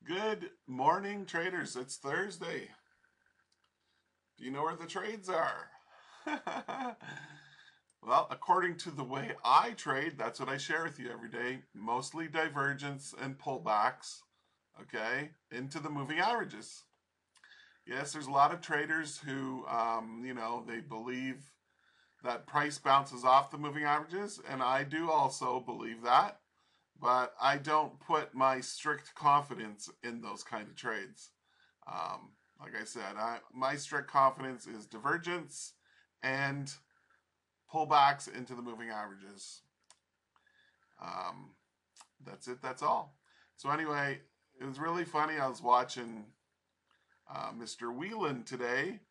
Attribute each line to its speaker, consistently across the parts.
Speaker 1: Good morning, traders. It's Thursday. Do you know where the trades are? Well, according to the way I trade, that's what I share with you every day. Mostly divergence and pullbacks, okay, into the moving averages. Yes, there's a lot of traders who, they believe that price bounces off the moving averages, and I do also believe that, but I don't put my strict confidence in those kind of trades. Like I said, my strict confidence is divergence and pullbacks into the moving averages. Um, that's it. That's all. So anyway, it was really funny. I was watching Mr. Whelan today,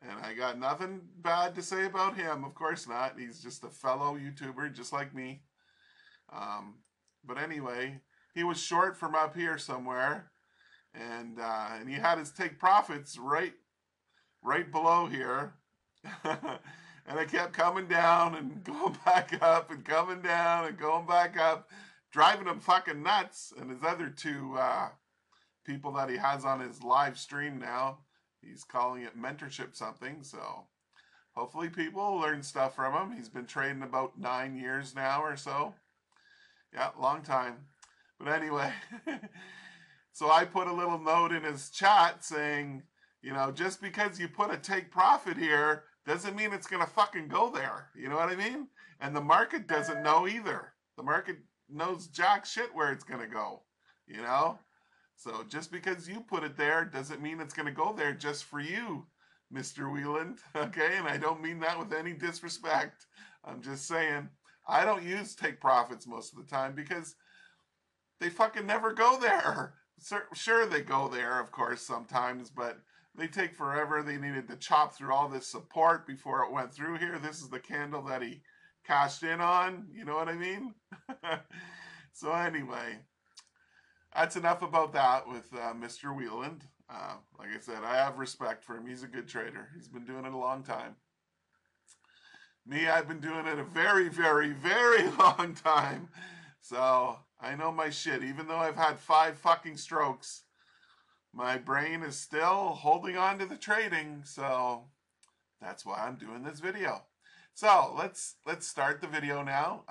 Speaker 1: and I got nothing bad to say about him. Of course not. He's just a fellow YouTuber, just like me. Um, but anyway, he was short from up here somewhere, and he had his take profits right below here. And it kept coming down and going back up and coming down and going back up, driving him fucking nuts. And his other two people that he has on his live stream now, he's calling it mentorship something. So hopefully people learn stuff from him. He's been trading about 9 years now or so. Yeah, long time. But anyway, so I put a little note in his chat saying, just because you put a take profit here doesn't mean it's going to fucking go there. You know what I mean? And the market doesn't know either. The market knows jack shit where it's going to go, you know? So just because you put it there doesn't mean it's going to go there just for you, Mr. Wheeland. Okay? And I don't mean that with any disrespect. I'm just saying I don't use take profits most of the time because they fucking never go there. Sure, they go there, of course, sometimes, but they take forever. They needed to chop through all this support before it went through here. This is the candle that he cashed in on. You know what I mean? So anyway, that's enough about that with Mr. Wheeland. Like I said, I have respect for him. He's a good trader. He's been doing it a long time. Me, I've been doing it a very, very, very long time. So I know my shit. Even though I've had 5 fucking strokes, my brain is still holding on to the trading. So that's why I'm doing this video. So let's start the video now.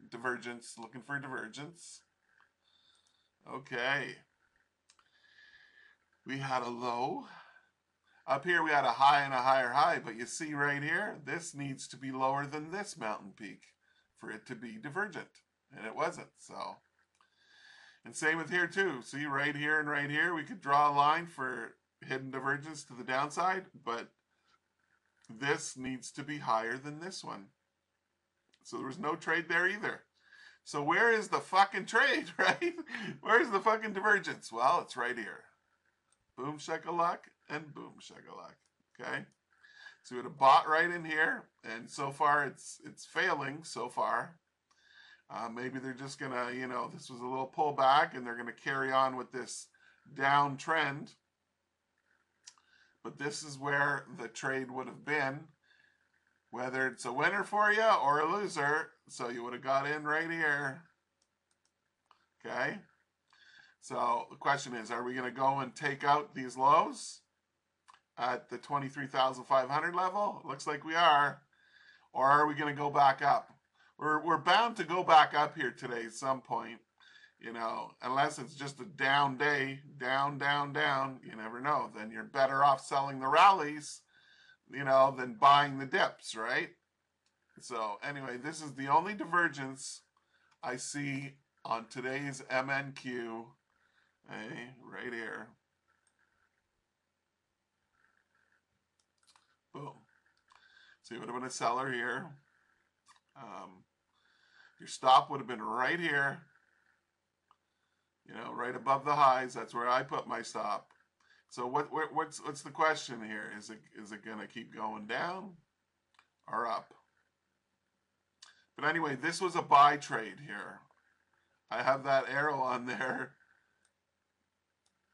Speaker 1: Divergence, looking for divergence. Okay. We had a low. Up here we had a high and a higher high, but you see right here, this needs to be lower than this mountain peak for it to be divergent, and it wasn't. So, and same with here too. See right here and right here, we could draw a line for hidden divergence to the downside, but this needs to be higher than this one. So there was no trade there either. So where is the fucking trade, right? Where's the fucking divergence? Well, it's right here. Boom shakalak and boom shakalak. Okay? So we had a bot right in here, and so far it's failing so far. Maybe they're just gonna, this was a little pullback, and they're gonna carry on with this downtrend. But this is where the trade would have been, whether it's a winner for you or a loser. So you would have got in right here. Okay? So the question is, are we going to go and take out these lows at the 23,500 level? It looks like we are. Or are we going to go back up? We're bound to go back up here today at some point, unless it's just a down day, down, down, down. You never know. Then you're better off selling the rallies, than buying the dips, right? So anyway, this is the only divergence I see on today's MNQ. Hey, right here. Boom. So you would have been a seller here. Your stop would have been right here. Right above the highs. That's where I put my stop. So what's the question here? Is it going to keep going down or up? But anyway, this was a buy trade here. I have that arrow on there.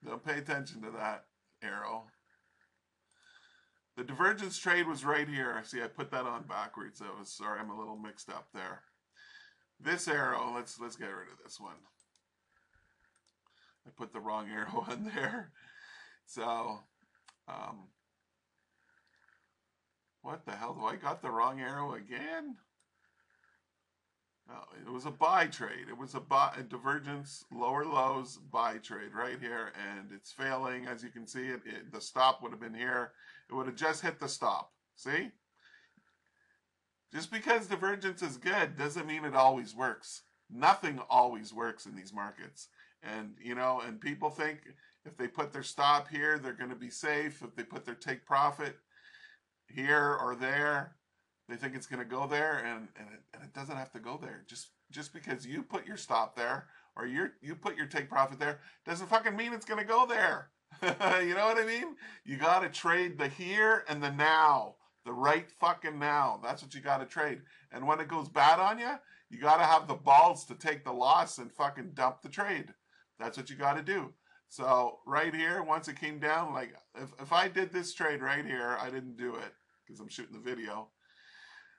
Speaker 1: Don't pay attention to that arrow. The divergence trade was right here. See, I put that on backwards. Sorry, I'm a little mixed up there. This arrow, let's get rid of this one. I put the wrong arrow in there. So, what the hell? Do I got the wrong arrow again? No, it was a buy trade. It was a divergence, lower lows buy trade right here, and it's failing. As you can see, the stop would have been here. It would have just hit the stop. See? Just because divergence is good doesn't mean it always works. Nothing always works in these markets. And, you know, and people think if they put their stop here, they're going to be safe. If they put their take profit here or there, they think it's going to go there, and it doesn't have to go there. Just because you put your stop there or you put your take profit there doesn't fucking mean it's going to go there. You know what I mean? You got to trade the here and the now, the right fucking now. That's what you got to trade. And when it goes bad on you, you got to have the balls to take the loss and fucking dump the trade. That's what you got to do. So right here, once it came down, like if I did this trade right here, I didn't do it because I'm shooting the video.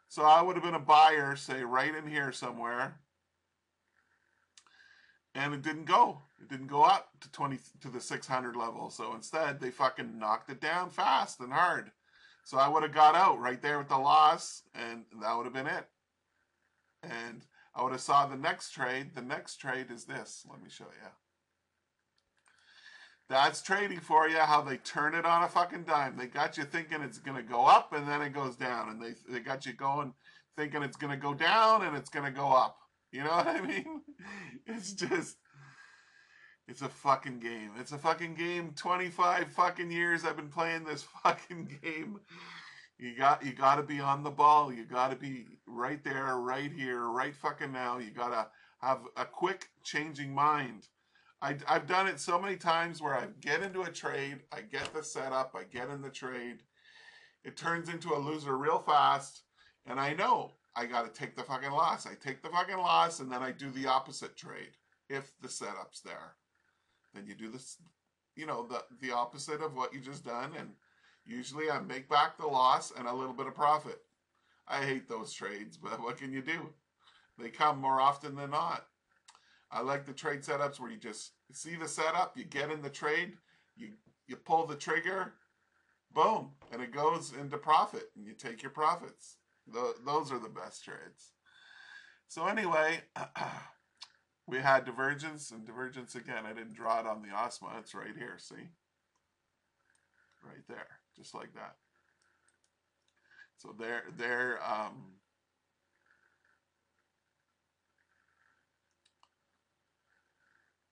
Speaker 1: So I would have been a buyer, say right in here somewhere, and it didn't go. It didn't go up to the 600 level. So instead, they fucking knocked it down fast and hard. So I would have got out right there with the loss, and that would have been it. And I would have saw the next trade. The next trade is this. Let me show you. That's trading for you, how they turn it on a fucking dime. They got you thinking it's going to go up, and then it goes down. And they got you going thinking it's going to go down, and it's going to go up. You know what I mean? It's just, it's a fucking game. It's a fucking game. 25 fucking years I've been playing this fucking game. You got to be on the ball. You got to be right there, right here, right fucking now. You got to have a quick changing mind. I've done it so many times where I get into a trade, I get the setup, I get in the trade. It turns into a loser real fast, and I know I got to take the fucking loss. I take the fucking loss, and then I do the opposite trade if the setup's there. Then you do this, you know, the opposite of what you just done, and usually I make back the loss and a little bit of profit. I hate those trades, but what can you do? They come more often than not. I like the trade setups where you just see the setup, you get in the trade, you pull the trigger, boom, and it goes into profit, and you take your profits. Those are the best trades. So anyway, we had divergence, and divergence again. I didn't draw it on the OSMA. It's right here, see? Right there, just like that. So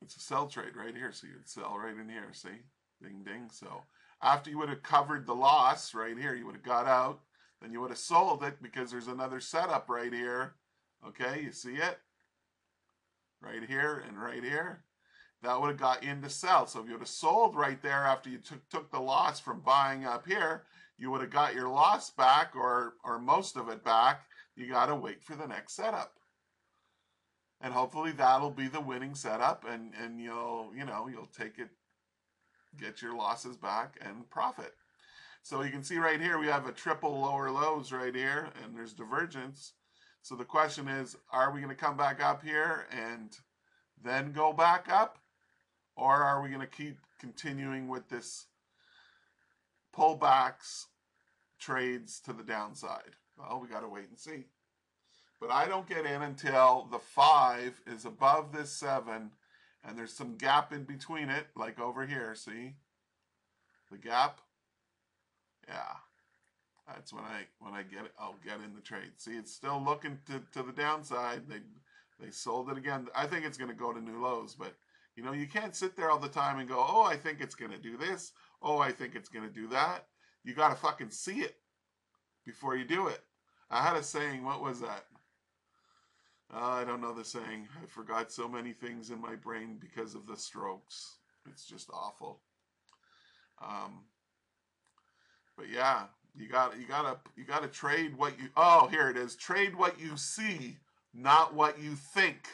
Speaker 1: it's a sell trade right here. So you'd sell right in here, see? Ding, ding. So after you would have covered the loss right here, you would have got out. Then you would have sold it because there's another setup right here. Okay, you see it? Right here and right here. That would have got in to sell. So if you would have sold right there after you took the loss from buying up here, you would have got your loss back or most of it back. You got to wait for the next setup. And hopefully that'll be the winning setup, and you'll take it, get your losses back and profit. So you can see right here we have a triple lower lows right here, and there's divergence. So the question is, are we going to come back up here and then go back up, or are we going to keep continuing with this pullbacks trades to the downside? Well, we got to wait and see. But I don't get in until the 5 is above this 7, and there's some gap in between it, like over here, see? The gap? Yeah. That's when I get it, I'll get in the trade. See, it's still looking to the downside. They sold it again. I think it's going to go to new lows, but you know, you can't sit there all the time and go, oh, I think it's going to do this. Oh, I think it's going to do that. You got to fucking see it before you do it. I had a saying, what was that? I don't know the saying. I forgot so many things in my brain because of the strokes. It's just awful. But yeah, you gotta trade what you. Oh, here it is. Trade what you see, not what you think.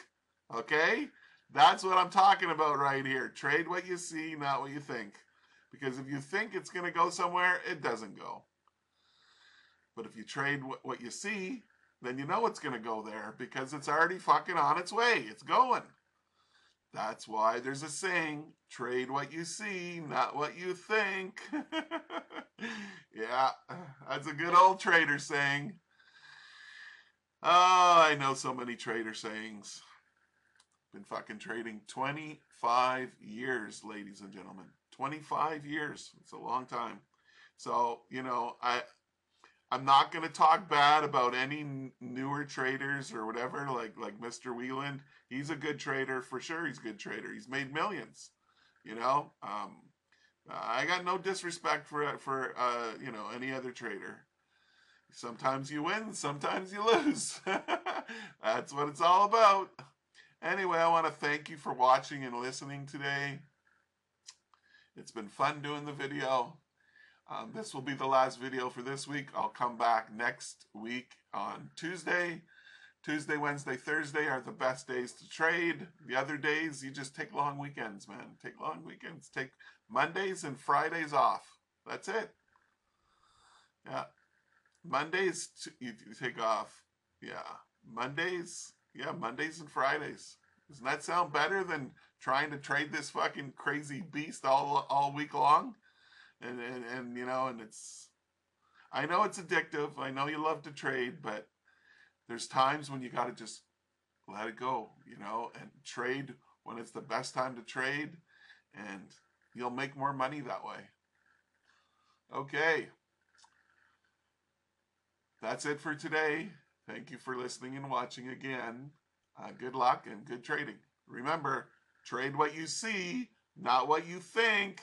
Speaker 1: Okay, that's what I'm talking about right here. Trade what you see, not what you think. Because if you think it's gonna go somewhere, it doesn't go. But if you trade what you see, then you know it's going to go there because it's already fucking on its way. It's going. That's why there's a saying, trade what you see, not what you think. Yeah, that's a good old trader saying. Oh, I know so many trader sayings. Been fucking trading 25 years, ladies and gentlemen. 25 years. It's a long time. So, I'm not going to talk bad about any newer traders or whatever, like Mr. Wieland. He's a good trader for sure. He's a good trader. He's made millions. I got no disrespect for any other trader. Sometimes you win, sometimes you lose. That's what it's all about. Anyway, I want to thank you for watching and listening today. It's been fun doing the video. This will be the last video for this week. I'll come back next week on Tuesday. Tuesday, Wednesday, Thursday are the best days to trade. The other days, you just take long weekends, man. Take long weekends. Take Mondays and Fridays off. That's it. Yeah. Mondays, you take off. Yeah. Mondays and Fridays. Doesn't that sound better than trying to trade this fucking crazy beast all week long? And it's, I know it's addictive. I know you love to trade, but there's times when you got to just let it go, and trade when it's the best time to trade, and you'll make more money that way. Okay. That's it for today. Thank you for listening and watching again. Good luck and good trading. Remember, trade what you see, not what you think.